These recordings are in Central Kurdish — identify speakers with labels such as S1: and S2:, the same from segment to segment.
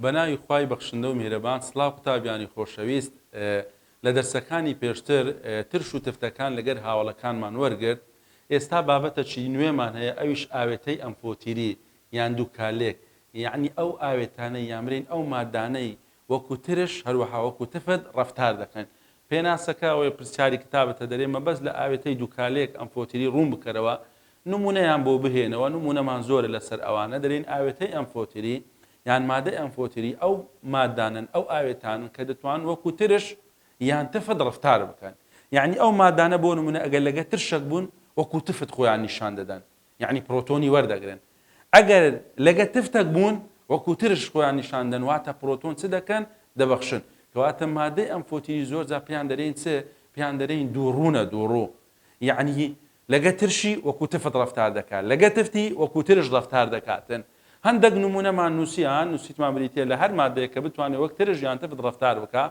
S1: بەناوی خوای بەخشندە و میهرەبان سڵاو قوتابیانی خۆشەویست لە دەرسەکانی پێشتر ترش و تفتەکان لەگەر هاوڵەکانمان وەرگرت ئێستا بابەتەکی نوێمان هەیە ئەویش ئاوێتەی ئەمفۆتیری یان دووکالێک یعنی ئەو ئاوێتانەی یامرین ئەو مادانەی وەکو ترش هەروەها وەکو تفت ڕەفتار دەکەن پێناسەکە ئەوەی پرسیاری کتابەتە دەرێ مەبەست لە ئاوێتەی دووکالێک ئەمفۆتیری ڕوون بکەرەوە نمونەیان بۆ بهێنەوە نمونەمان زۆرە لەسەر ئەوانە دەرێن ئاوێتەی ئەمفۆتیری یان مادەی ئەمفۆتیری ئەو مادانن ئەو ئاوێتانن کە دەتوان وەکو ترش یان تفت ڕەفتار بکەن یعنی ئەو مادانە بۆ نمونە ئەگەر لەگە ترشک بوون وەکو تفت خۆیان نیشان دەدەن یعنی پرۆتۆنی وەردەگرن ئەگەر لەگە تفتەک بوون وەکو ترش خۆیان نیشان دەن واتە پرۆتۆن چ دەکەن دەبەخشن کەواتە مادەی ئەمفۆتیری زۆر جا پێیان دەرێن چ پێیان دەرێن دووڕوونە دووڕوو یعنی لەگە ترشی وەکو تفت ڕەفتار دەکات لەگە تفتی وەکو ترش ڕەفتار دەکاتن هەندێک نمونەمان نووسیان نووسیتمان بریتێ لە هەر مادەیە کە بتوانێت وەک ترش یان تفت ڕەفتار بکە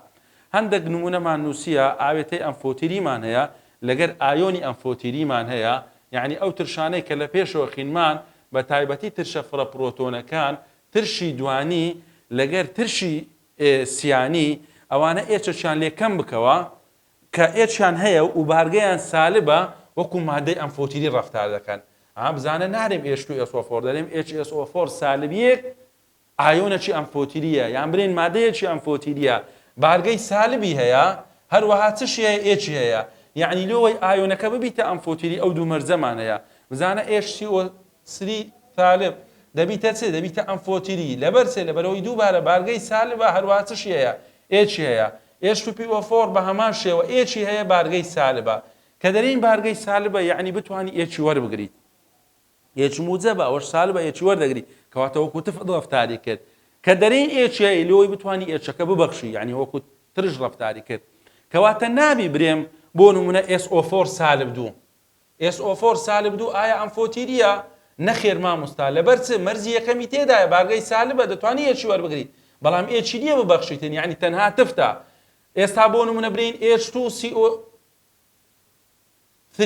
S1: هەندێک نمونەمان نووسیە ئاوێتەی ئەمفۆتیریمان هەیە لەگەر ئایۆنی ئەمفۆتیریمان هەیە یعنی ئەو ترشانەی کە لە پێشەوە خینمان بە تایبەتی ترشە فڕە پرۆتۆنەکان ترشی دوانی لەگەر ترشی سیانی ئەوانە ئێچەشیان لێکەم بکەوە کە ئێچیان هەیە و بارگەیان سالبە وەکو مادەی ئەمفۆتیری ڕەفتار دەکەن بزانە نارێم H2SO4 دەرێم HSO4 سالبیەک ئایۆنەکی ئەمفۆتیریە یان برین مادەیەکی ئەمفۆتیریە بارگەی سالبی هەیە هەروەها چشی هەیە ئێچی هەیە یعنی لۆی ئایۆنەکە ببیتە ئەمفۆتیری ئەو دوو مەرجەمان هەیە بزانە HCO3 سالب دەبیتە چ دەبیتە ئەمفۆتیری لەبەر چێ لەبەرەوەی دووبارە بارگەی سالبە هەروەها چشی هەیە ئێچی هەیە H2PO4 بە هەمان شێوە ئێچی هەیە بارگەی سالبە کە دەرین بارگەی سالبە یعنی بتوانی ئێچی وەربگریت ئێچ موجەبە ئەوەش سالبە ئێچی وەردەگری کەواتە وەکو تفت ڕەفتاری کرد کە دەرین ئێچی هەیە لۆی بتوانی ئێچەکە ببەخشی یعنی وەکو ترش ڕەفتاری کرد کەواتە نابی برێم بۆ نمونە SO4 سالب 2 SO4 سالب 2 ئایا ئەمفۆتیریە نەخێر مامۆستا لەبەر چ مەرجی یەکەمی تێدایە بارگەی سالبە دەتوانی ئێچی وەربگریت بەڵام ئێچی نییە ببەخشیتن یعنی تەنها تفتە ئێستا بۆ نمونە برین H2CO3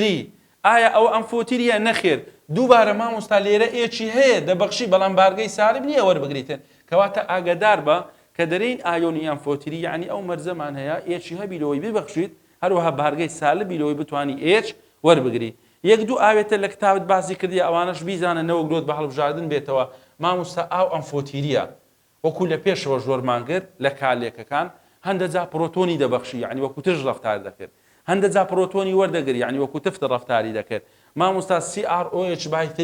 S1: ئایا ئەو ئەمفۆتیریە نەخێر دووبارە مامۆستا لێرە ئێچی هەیە دەبەخشی بەڵام بارگەی سالب نییە وەربگریتن کەواتە ئاگادار بە کە دەرین ئایۆنی ئەمفۆتیری یعنی ئەو مەرجەمان هەیە ئێچی هەبی لەوەی ببەخشیت هەروەها بارگەی سالبی لەوەی بتوانی ئێچ وەربگری یەک دوو ئاوێتە لە کتابت باسی کردی ئەوانەش بیزانە نەوەگرۆت بە هەڵبژاردن بێتەوە مامۆستا ئاو ئەمفۆتیریە وەکو لە پێشەوە ژۆرمان کرد لە کالێکەکان هەندە جا پرۆتۆنی دەبەخشی یعنی وەکو ترش ڕەفتار دەکرد هەندە جا پرۆتۆنی وەردەگری یعنی وەکو تفتە ڕەفتاری دەکرد مامۆستا CrOH3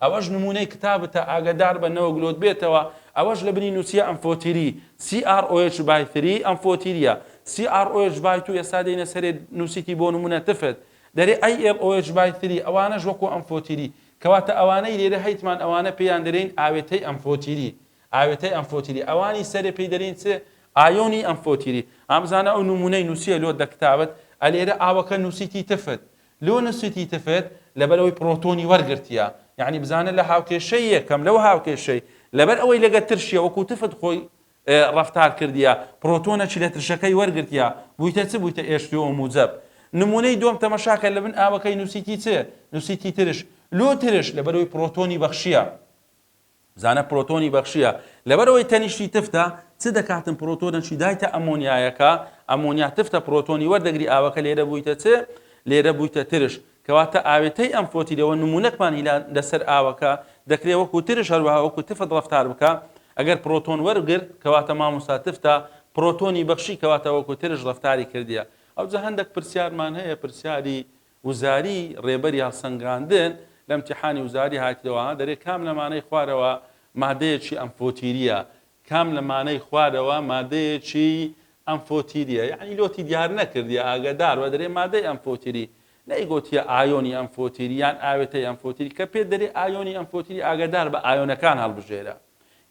S1: ئەوەش نمونەی کتابتە ئاگادار بە نەوەگرۆت بێتەوە ئەوەش لە بنی نووسیە ئەمفۆتیری CrOH3 ئەمفۆتیریە CrOH2 ئێستا دێنە سەرێ نووسیتی بۆ نمونە تفت دەرێ AlOH3 ئەوانەش وەکو ئەمفۆتیری کەواتە ئەوانەی لێرە هەیتمان ئەوانە پێیان دەرێن ئاوێتەی ئەمفۆتیری ئاوێتەی ئەمفۆتیری ئەوانی سەرێ پێی دەرێن چ ئایۆنی ئەمفۆتیری ئامزانە ئەو نمونەی نووسیە لۆ دەکتابت ئەلێرە ئاوەکە نووسیتی تفت لۆ نووسیتی تفت لەبەرەوەی پرۆتۆنی وەرگرتیە یعنی بزانە لە هاوکێشەی یەکەم لەو هاوکێشەی لەبەر ئەوەی لەگە ترشیە وەکو تفت خۆی ڕەفتار کردیە پرۆتۆنەکی لە ترشەکەی وەرگرتیە بوویتە چ بوویتە H2O موجەب نمونەی دووەم تەماشاکە لە بن ئاوەکەی نووسیتی چ نووسیتی ترش لۆ ترش لەبەرەوەی پرۆتۆنی بەخشیە زانە پرۆتۆنی بەخشیە لەبەرەوەی تەنیشتی تفتە چ دەکاتن پرۆتۆنەکی دایتە ئەمۆنیایەکە ئەمۆنیا تفتە پرۆتۆنی وەردەگری ئاوەکە لێرە بوویتە چ لێرە بوویتە ترش کەواتە ئاوێتەی ئەمفۆتیریەوە نمونەکمانی لەسەر ئاوەکە دەکرێت وەکو ترش هەروەها وەکو تفت ڕەفتار بکە ئەگەر پرۆتۆن وەرگرت کەواتە مامۆستا تفتە پرۆتۆنی بەخشی کەواتە وەکو ترش ڕەفتاری کردیە ئەوجا هەندێک پرسیارمان هەیە پرسیاری وزاری ڕێبەری هەڵسەنگاندن لە ئیمتیحانی وزاری هاتیەوە دەرێت کام لەمانەی خوارەوە مادەیەکی ئەمفۆتیریە کام لەمانەی خوارەوە مادەیەکی ئەمفۆتیریە یعنی لۆتی دیار نەکردی ئاگادار وە دەرێ مادەی ئەمفۆتیری نەیگوتیە ئایۆنی ئەمفۆتیری یان ئاوێتەی ئەمفۆتیری کە پێ دەرێ ئایۆنی ئەمفۆتیری ئاگادار بە ئایۆنەکان هەڵبژێرە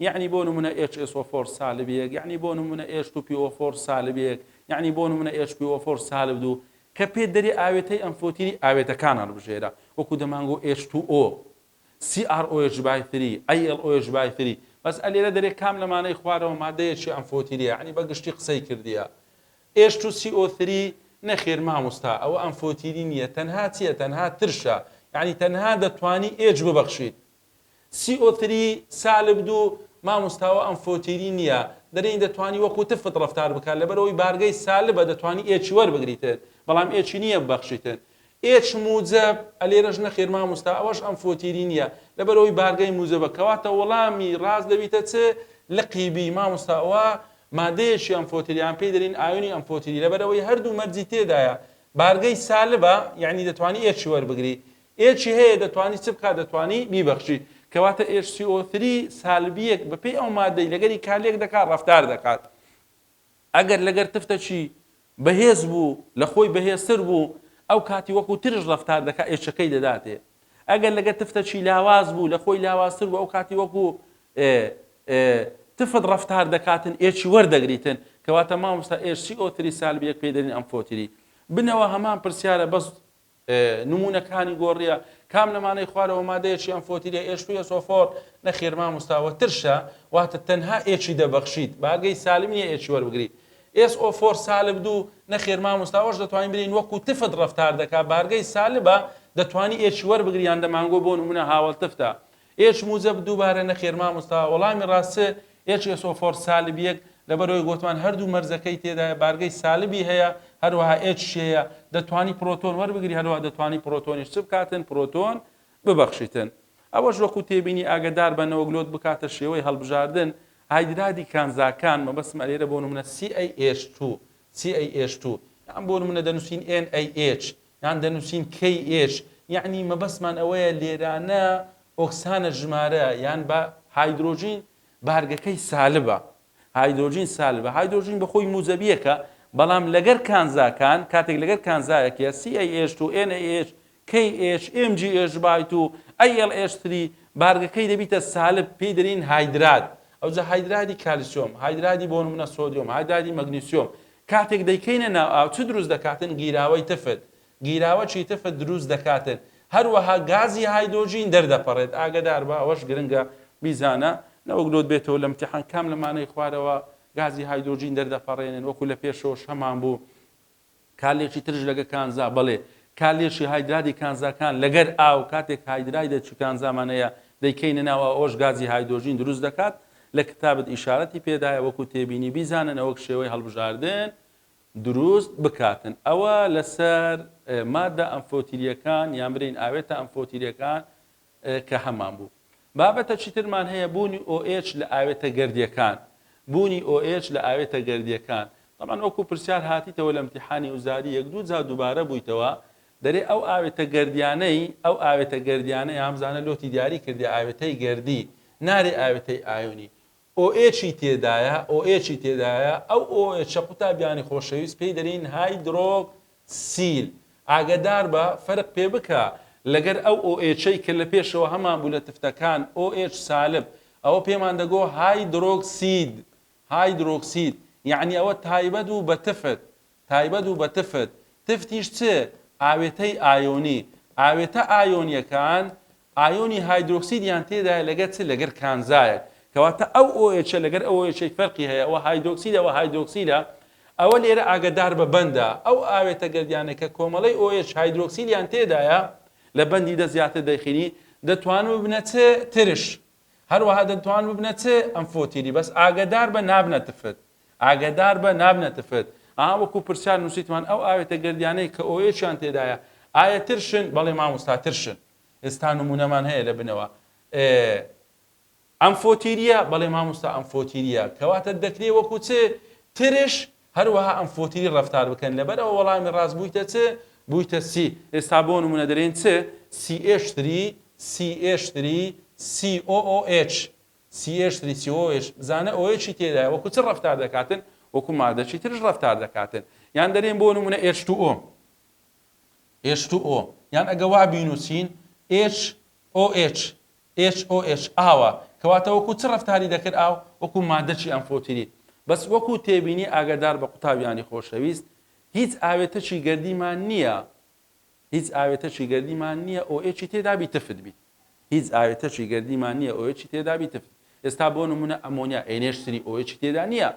S1: یعنی بۆ نمونە HSO4 سالبیەک یعنی بۆ نمونە H2PO4 سالبیەک یعنی بۆ نمونە HPO4 سالب 2 کە پێ دەرێ ئاوێتەی ئەمفۆتیری ئاوێتەکان هەڵبژێرە وەکو دەمانگۆ H2O CrOH3 AlOH3 بەس ئەلێرە دەرێ کام لەمانەی خوارەوە مادەیەکی ئەمفۆتیریە یعنی بەگشتی قسەی کردیە H2CO3 نەخێر مامۆستا ئەوە ئەمفۆتیری نییە تەنها چییە تەنها ترشە یعنی تەنها دەتوانی ئێج ببەخشیت CO3 سالب 2 مامۆستاوە ئەم فۆتیری نییە دەرێن دەتوانی وەکو تفت ڕفتار بکات لەبەرەوەی بارگەی سالبە دەتوانی ئێچی وەربگریتن بەڵام ئێچی نییە ببەخشیتن ئێچ موجب ئەلێرەش نەخێر مامۆستا ئەوەش ئەم فۆتیری نییە لەبەرەوەی بارگەی موجبە کەواتە وەڵامی ڕاز دەبیتە چ لە قیبی مامۆستاوە مادەیەکی ئەم فۆتیریان پێی دەرین ئاوێنی ئەم فۆتیری لەبەرەوەی هەردوو مەرجی تێدایە بارگەی سالبە یعنی دەتوانی ئێچی وەربگری ئێچی هەیە دەتوانی چ بکات دەتوانی بیبەخشی کەواتە HCO3 سالبیەک بەپێی ئەو مادەی لەگەری کالێک دەکات ڕەفتار دەکات ئەگەر لەگەر تفتەچی بەهێز بوو لە خۆی بەهێزتر بوو ئەو کاتی وەکو ترش ڕەفتار دەکات ئێچەکەی دەداتێ ئەگەر لەگەر تفتەچی لاواز بوو لە خۆی لاوازتر بوو ئەو کاتی وەکو تفت ڕەفتار دەکاتن ئێچی وەردەگریتن کەواتە مامۆستا HCO3 سالبیەک پێی دەرین ئەم فۆتیری بنەوە هەمان پرسیارە بەس نمونونەکانی گۆڕیە کام لەمانەی خوارەوە مادەیەکی ئەم فۆتیریە H2SO4 نەخێر مامۆستاوە ترشە واتە تەنها ئێچی دەبەخشیت باگەی سالم نیە ئێچی وەربگریت SO4 سالب دوو نەخێر مامۆستاوەش دەتوانین برین وەکو تفت ڕەفتار دەکات بارگەی سالبە دەتوانی ئێچی وەربگریان دەمانگۆ بۆ نمونە هاوڵ تفتە ئێچ موجب دووبارە نەخێر مامۆستا وەڵامی ڕاستە HSO4 سالبیەک لەبەرەوەی گوتمان هەردوو مەرزەکەی تێدایە بارگەی سالبی هەیە هەروەها H هەیە دەتوانی پرۆتۆن وەربگری هەروەها دەتوانی پرۆتۆنیش چ بکاتن پرۆتۆن ببەخشیتن ئەوەش وەکو تێبینی ئاگدار بەنەوە گلۆت بکاتە شێوەی هەڵبژاردن هایدرادی کانزاکان مەبەستمە لێرە بۆ نمونە CaH2 یان بۆ نمونە دەنووسین NaH یان دەنووسین KH یعنی مەبەستمان ئەوەیە لێرانە ئۆکسانە ژمارە یان بە هایدرۆژین بارگەکەی سالبە هایدرۆژین سالبە هایدرۆژین بەخۆی موجەبیەکە بەڵام لەگەر کانزاکان کاتێک لەگەر کانزایەکە CaH2 NaH KH MgH2 AlH3 بارگەکەی دەبیتە سالب پێی دەرین هایدرات ئەوجا هایدرادی کالسیۆم هایدرادی بۆ نمونە سۆدیۆم هایدرادی مەگنیسیۆم کاتێک دەیکەینە ناو ئاو چ دروست دەکاتن گیراوەی تفت گیراوەچی تفت دروست دەکاتن هەروەها گازی هایدرۆژین دەردەپەڕێت ئاگدار بە ئەوەش گرنگە بیزانە نەوەگلۆت بێتەوە لە امتحان کام لەمانەی خوارەوە گازی هایدرۆژین دەردەپەڕێنن وەکو لە پێشەوەش هەمان بوو کالێکی ترش لەگە کانزا بەڵێ کالێشی هایدرادی کانزاکان لەگەر ئاو کاتێک هایدرای دەچ کانزامانەیە دەیکەینە ناوە ئەوش گازی هایدرۆژین دروست دەکات لە کتابت ئیشارەتی پێدایە وەکو تێبینی بیزانن ئەوەک شێوەی هەڵبژاردن دروست بکاتن ئەوە لەسەر مادە ئەمفۆتیریەکان یان برین ئاوێتە ئەمفۆتیریەکان کە هەمان بوو بابەتە چیترمان هەیە بوونی OH لە ئاوێتە گەردیەکان بوونی OH لە ئاوێتە گەردیەکان طبعا وەکو پرسیار هاتیتەوە لە امتحانی وزاری یەک دوو جا دووبارە بوویتەوە دەرێ ئەو ئاوێتە گەردیانەی ئامزانە لۆتی دیاری کردی ئاوێتەی گەردی نارێ ئاوێتەی ئایۆنی OHی تێدایە ئەو OH قوتابیانی خۆشەویست پێی دەرین هایدرۆکسیل ئاگدار بە فەرق پێ بکە لەگەر ئەو OHی کە لە پێشەوە هەمان بوو لە تفتەکان OH سالب ئەوە پێمان دەگۆ هایدرۆکسید یعنی ئەوە تایبەت و بە تفت تفتیش چ ئاوێتەی ئایۆنی ئاوێتە ئایۆنیەکان ئایۆنی هایدرۆکسیدیان تێدایە لەگەر چ لەگەر کانزایەک کەواتە ئەو OH لەگەر ئەوەی فەرقی هەیە ئەوە هایدرۆکسیدە ئەوە لێرە ئاگدار بە بەندە ئەو ئاوێتە گەردیانەکە کۆمەڵی OH هایدرۆکسیدیان تێدایە لە بەندی دە زیاتر دەیخینی دەتوان ببنە چ ترش هەروەها دەتوان ببنە چ ئەمفۆتیری بەس ئاگدار بە نابنە تفت وەکو پرسیار نووسیتمان ئەو ئاوێتە گەردیانەی کە OHیان تێدایە ئایا ترشن بەڵێ مامۆستا ترشن ئێستا نمونەمان هەیە لە بنەوە ئەمفۆتیریە بەڵێ مامۆستا ئەمفۆتیریە کەواتە دەکرێ وەکو چ ترش هەروەها ئەمفۆتیری ڕەفتار بکەن لەبەر ئەوە وەڵامی ڕاست بوویتە چ بوویتە سی ئێستا بۆ نمونە دەرێن چ CH3 COOH بزانە OHی تێدایە وەکو چ ڕەفتار دەکاتن وەکو مادەچی ترش ڕەفتار دەکاتن یان دەرێن بۆ نمونە H2O یان ئەگە وا بینوسین HOH ئاوە کەواتە وەکو چ ڕەفتاری دەکرد ئاو وەکو مادەچی ئەمفۆتیری بەس وەکو تێبینی ئاگدار بە قوتابیانی خۆشەویست هیچ ئاوێتەچی گەردیمان نییە OHی تێدا بی تفت بیت هیچ ئاوێتەچی گەردیمان نییە OHی تێدا بی تفت ئێستا بۆ نمونە ئەمۆنیا NH3 OHی تێدا نییە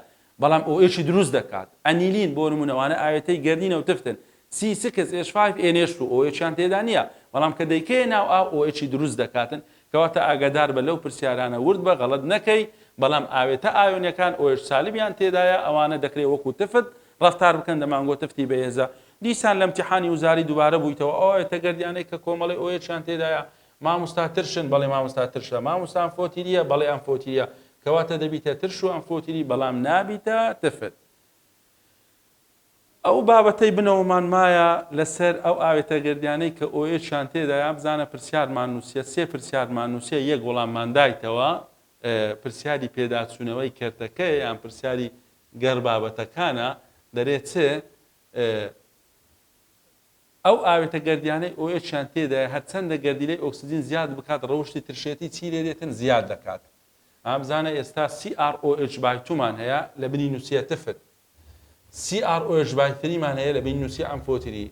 S1: بەڵام OHی دروست دەکات ئەنیلین بۆ نمونەوانە ئاوێتەی گەردینە و تفتن C6H5NH2 OHیان تێدا نییە بەڵام کە دەیکەیە ناو ئاو OHی دروست دەکاتن کەواتە ئاگدار بە لەو پرسیارانە ورد بە غەڵەت نەکەی بەڵام ئاوێتە ئایۆنیەکان ئۆش سالبیان تێدایە ئەوانە دەکرێت وەکو تفت ڕفتار بکەن دەمانگۆ تفتی بەهێزە دیسان لە امتحانی وزاری دووبارە بوویتەوە ئەوەتە گەردیانەی کە کۆمەڵی ئۆیەکیان تێدایە مامۆستا ترشن بەڵێ مامۆستا ترشە مامۆستا ئەمفۆتیریە بەڵێ ئەمفۆتیریە کەواتە دەبیتە ترش و ئەمفۆتیری بەڵام نابیتە تفت ئەو بابەتەی بنەوەمان مایە لەسەر ئەو ئاوێتە گەردیانەی کە ئۆیەکیان تێدایە بزانە پرسیارمان نووسە سێ پرسیارمان نووسە یەک وەڵاممان دایتەوە پرسیاری پێداچوونەوەی کردەکەی یان پرسیاری گەر بابەتەکانە دەرێت چ ئەو ئاوێتە گەردیانەی ئۆیەکیان تێدایە هەرچەندە گەردیلەی ئۆکسجین زیاد بکات ڕەوشی ترشێتی چی لێ دێتن زیاد دەکات ئامزانە ئێستا CrOH/2مان هەیە لە بنی نووسە تفت CrOH/3مان هەیە لە بنی نووسە ئەمفۆتری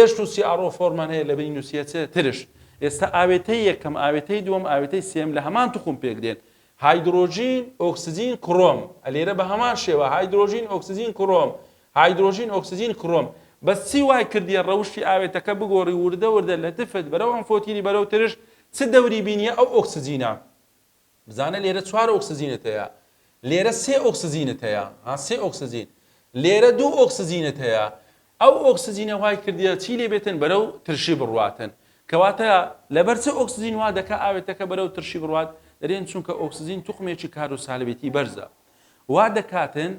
S1: H و CrO4مان هەیە لە بنی نووسە ترش ئێستا ئاوێتەی یەکەم ئاوێتەی دووەم ئاوێتەی سێم لە هەمان توخم پێکدێن هایدرۆژین ئۆکسجین کڕۆم ئەلێرە بە هەمان شێوە هایدرۆژین ئۆکسجین کڕۆم هایدرۆژین ئۆکسجین کڕۆم بەس چی وای کردیە ڕەوشی ئاوێتەکە بگۆڕی وردە وردە لە تفت بەرەو ئەمفۆتیری بەرەو ترش چ دەوری بینیە ئەو ئۆکسجینە بزانە لێرە 4 ئۆکسجینت هەیە لێرە 3 ئۆکسجینت هەیە سێ ئۆکسجین لێرە 2 ئۆکسجینت هەیە ئەو ئۆکسجینە وای کردیە چی لێ بێتن بەرەو ترشی بڕواتن کەواتە لەبەر چه ئۆکسجین وا دەکا ئاوێتەکە بەرەو ترشی بڕوات دەرێن چونکە ئۆکسجین توخمێکی کار و سالبێتی بەرزە وا دەکاتن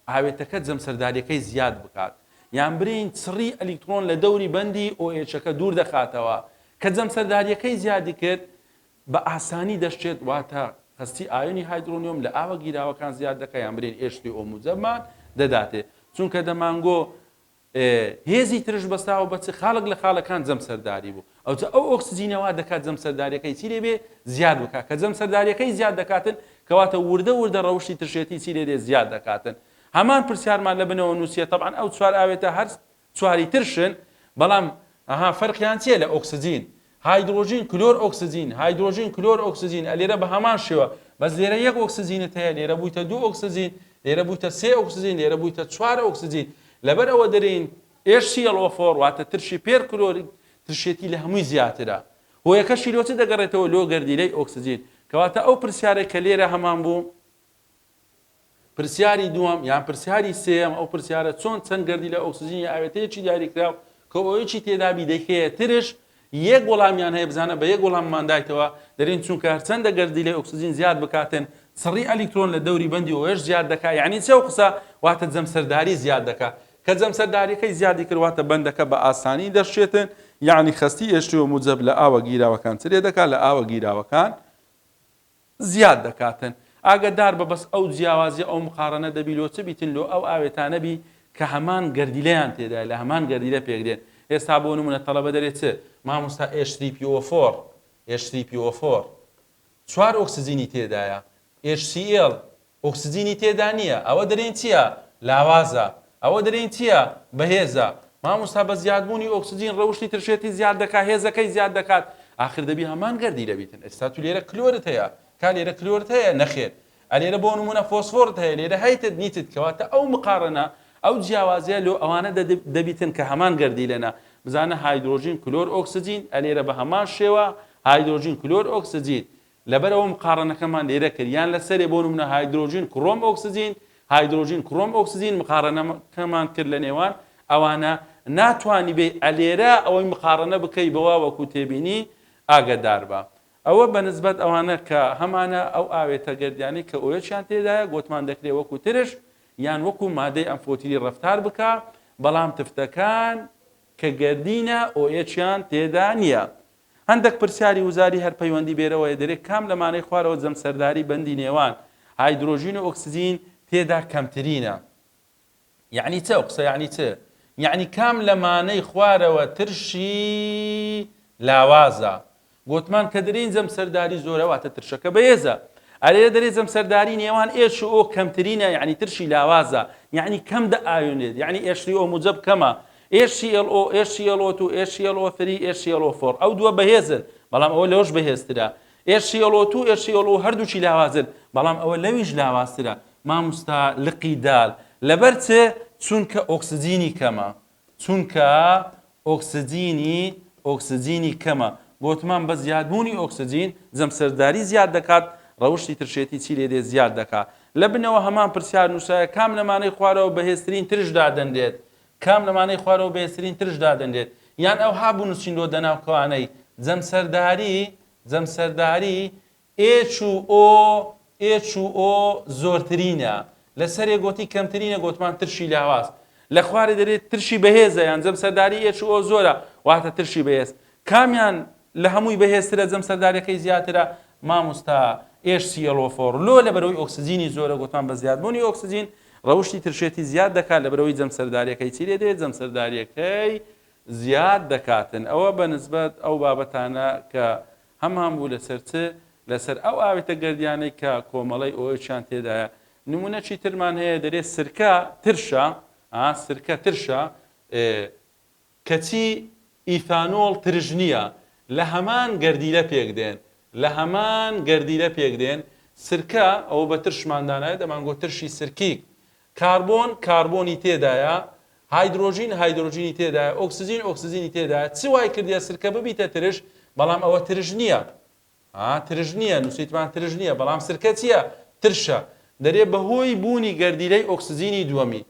S1: ئاوێتەکە جەمسەرداریەکەی زیاد بکات یان برین چڕی ئەلیکترۆن لە دەوری بەندی ئۆیەچەکە دوور دەخاتەوە کە جەمسەرداریەکەی زیادی کرد بە ئاسانی دەشتێت واتە هەستی ئایۆنی هایدرۆنیۆم لە ئاوە گیراوەکان زیاد دەکە یان برین H3O موجەبمان دەداتێ چونکە دەمانگۆ هێزی ترش بەستاوە بەچ خاڵک لە خاڵەکان جەمسەرداری بوو ئەوجا ئەو ئۆکسجینەوە دەکات جەمسەرداریەکەی چی لێ بێ زیاد بکات کە جەمسەرداریەکەی زیاد دەکاتن کەواتە وردە وردە ڕەوشی ترشێتی چی لێ دێ زیاد دەکاتن هەمان پرسیارمان لە بنەوە نووسە طبعا ئەو چوار ئاوێتە هەر چواری ترشن بەڵام فەرقیان چیە لە ئۆکسجین هایدرۆژین کلۆر ئۆکسجین هایدرۆژین کلۆر ئۆکسجین ئەلێرە بە هەمان شێوە بەس لێرە یەک ئۆکسجینت هەیە لێرە بوویتە 2 ئۆکسجین لێرە بوویتە 3 ئۆکسجین لێرە بوویتە 4 ئۆکسجین لەبەر ئەوە دەرین HClO4 واتە ترشی پێر کلۆری ترشێتی لە هەمووی زیاترە هۆیەکەشی لۆچە دەگەڕێتەوە لۆ گەردیلەی ئۆکسجین کەواتە ئەو پرسیارێک کە لێرە هەمان بوو پرسیاری دووەم یان پرسیاری سێم ئەو پرسیارە چۆن چەند گەردیلە ئۆکسجینی ئاوێتەیەکی دیاریکراو کە ئەوەیەکی تێدابی دەکەیە ترش یەک وەڵامیان هەیە بزانە بە یەک وەڵاممان دایتەوە دەرین چونکە هەرچەندە گەردیلەی ئۆکسجین زیاد بکاتن چڕی ئەلیکترۆن لە دەوری بەندی ئۆش زیاد دەکات یعنی چێ قسە واتە جەمسەرداری زیاد دەکات کە جەمسەرداریەکەی زیادی کردواتە بەندەکە بە ئاسانی دەشێتن یعنی خستی H3O موجب لە ئاوە گیراوەکان چرێ دەکات لە ئاوە گیراوەکان زیاد دەکاتن ئاگدار بە بەس ئەو جیاوازی ئەو مقارنە دەبیلۆ چ بیتن لۆ ئەو ئاوێتانەبی کە هەمان گەردیلەیان تێدا لە هەمان گەردیلە پێکدێن ئێستا بۆ نمونە تەڵەبە دەرێت چ مامۆستا H3PO4 چوار ئۆکسجینی تێدایە HCl ئۆکسجینی تێدا نییە ئەوە دەرێن چییە لاوازە ئەوە دەرێن چییە بەهێزە مامۆستا بە زیادبوونی ئۆکسجین ڕەوشی ترشێتی زیاد دەکات هێزەکەی زیاد دەکات آخر دەبی هەمان گەردیلە بیتن ئێستا تو لێرە کلۆرت هەیە کا لێرە کلۆرت هەیە نەخێر ئەلێرە بۆ نمونە فۆسفۆرت هەیە لێرە هەیتت نیتت کەواتە ئەو مقارنە ئەو جیاوازیە لۆ ئەوانە دەبیتن کە هەمان گەردیلەنە بزانە هایدرۆژین کلۆر ئۆکسجین ئەلێرە بە هەمان شێوە هایدرۆژین کلۆر ئۆکسجین لەبەر ئەوە مقارنەکەمان لێرە کرد یان لەسەرێ بۆ نمونە هایدرۆژین کڕۆم ئۆکسجین هایدرۆژین کڕۆم ئۆکسجین مقارنەکەمان کرد لە نێوان ئەوانە ناتوانی بێ ئەلێرە ئەوەی مقارنە بکەی بەوا وەکو تێبینی ئاگدار بە ئەوە بەنسبەت ئەوانە کە هەمانە ئەو ئاوێتە گەردیانەی کە ئۆیەکیان تێدایە گوتمان دەکرێت وەکو ترش یان وەکو مادەی ئەمفۆتیری ڕەفتار بکە بەڵام تفتەکان کە گەردینە ئۆیەکیان تێدا نییە هەندێک پرسیاری وزاری هەر پەیوەندی بێرەوەی دەرێت کام لەمانەی خوارەوە جەمسەرداری بەندی نێوان هایدرۆژین و ئۆکسجین تێدا کەمترینە یعنی چه قسە یعنی چه یعنی کام لەمانەی خوارەوە ترشی لاوازە گوتمان کە دەرین جەمسەرداری زۆرەواتە ترشەکە بەهێزە ئەلێرە دەرێت جەمسەرداری نێوان H2O کەمترینە یعنی ترشی لاوازە یعنی کەم دەئایۆنێت یعنی H3O موجب کەمە HClO HClO2 HClO3 HClO4 ئەو دووە بەهێزن بەڵام ئەوە لەوەش بەهێزترە HClO2 HClO هەردووچی لاوازن بەڵام ئەوە لەویش لاوازترە مامۆستا لقی دال لەبەر چ چونکە ئۆکسجینی کەمە چونکە ئۆکسجینی کەمە گوتمان بە زیادبوونی ئۆکسجین جەمسەرداری زیاد دەکات ڕەوشی ترشێتی چی لێ دێ زیاد دەکات لە بنەوە هەمان پرسیار نووسایە کام لەمانەی خوارەوە بەهێزترین ترشدا دەندێت کام لەمانەی خوارەوە بەهێزترین ترشدا دەندێت یان ئەو هابوو نووسینەوە دەناوکەوانەی جەمسەرداری H2O زۆرترینە لەسەرێ گوتی کەمترینە گوتمان ترشی لاواز لە خوارێ دەرێت ترشی بەهێزە یان جەمسەرداری H2O زۆرە واتە ترشی بەهێز کامیان لە هەمووی بەهێزترە جەمسەرداریەکەی زیاترە مامۆستا HClO4 لۆ لە بەرەوەی ئۆکسجینی زۆرە گوتمان بە زیادبوونی ئۆکسجین ڕەوشی ترشێتی زیاد دەکات لە بەرەوەی جەمسەرداریەکەی چی لێ دێت جەمسەرداریەکەی زیاد دەکاتن ئەوە بەنسبەت ئەو بابەتانە کە هەمان بوو لەسەر ئەو ئاوێتە گەردیانەی کە کۆمەڵی ئۆیچیان تێدایە نمونەچی ترمان هەیە دەرێت سرکە ترشە کەچی ئیثانۆڵ ترژ نییە لە هەمان گەردیلە پێک دێن سرکە ئەوە بە ترشماندانایە دەمانگۆ ترشی سرکیک کاربۆنی تێدایە هایدرۆژینی تێدایە ئۆکسجینی تێدایە چ وای کردیە سرکە ببیتە ترش بەڵام ئەوە ترژ نییە نووسیتمان ترژ نییە بەڵام سرکە چییە ترشە دەرێ بەهۆی بوونی گەردیلەی ئۆکسجینی دووەمی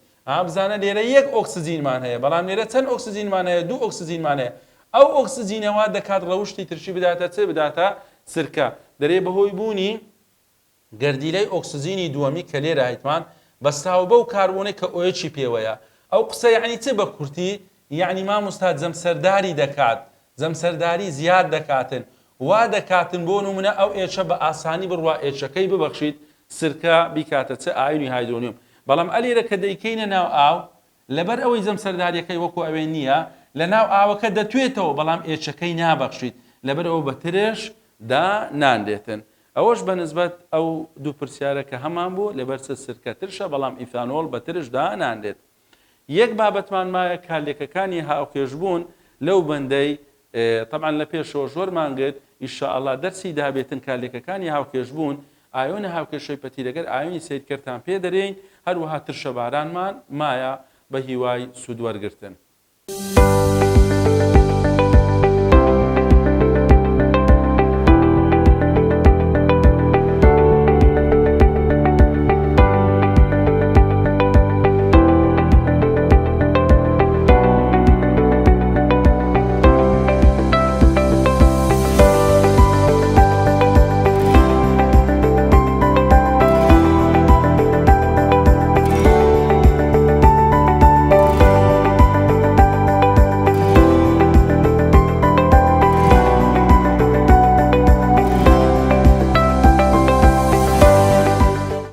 S1: بزانە لێرە یەک ئۆکسجینمان هەیە بەڵام لێرە چەند ئۆکسجینمان هەیە دوو ئۆکسجینمان هەیە ئەو ئۆکسجینەوە دەکات ڕەوشتی ترشی بداتە سرکە دەرێ بەهۆی بوونی گەردیلەی ئۆکسجینی دووەمی کە لێرە هایتمان بەستاوە بەو کاربۆنەی کە ئۆیچی پێوەیە ئەو قسە یعنی چ بە کورتی یعنی مامۆستا جەمسەرداری دەکات جەمسەرداری زیاد دەکاتن وا دەکاتن بۆ نمونە ئەو ئێچە بە ئاسانی بڕوا ئێچەکەی ببەخشیت سرکە بیکاتە چ ئایونی هایدرۆنیوم بەڵام ئەلێرە کە دەیکەینە ناو ئاو لەبەر ئەوەی جەمسەرداریەکەی وەکو ئەوێ نییە لە ناو ئاوەکە دەتوێتەوە بەڵام ئێچەکەی نابەخشیت لەبەر ئەوە بە ترش دا ناندێتن ئەوەش بەنسبەت ئەو دوو پرسیارە کە هەمان بوو لەبەر سرکە ترشە بەڵام ئیثانۆڵ بە ترش دا ناندێت یەک بابەتمان مایە کالێکەکانی هاوکێشبوون لەو بەندەی طبعا لە پێشەوە زۆرمان گرت ئینشاءالله دەرسی دابێتن کالێکەکانی هاوکێشبوون ئایۆنە هاوکێشەی پەتیرەگەر ئایۆنی سیدکردتان پێ دەرێن هەروەها ترشە بارانمان مایە بە هیوای سوودوەرگرتن.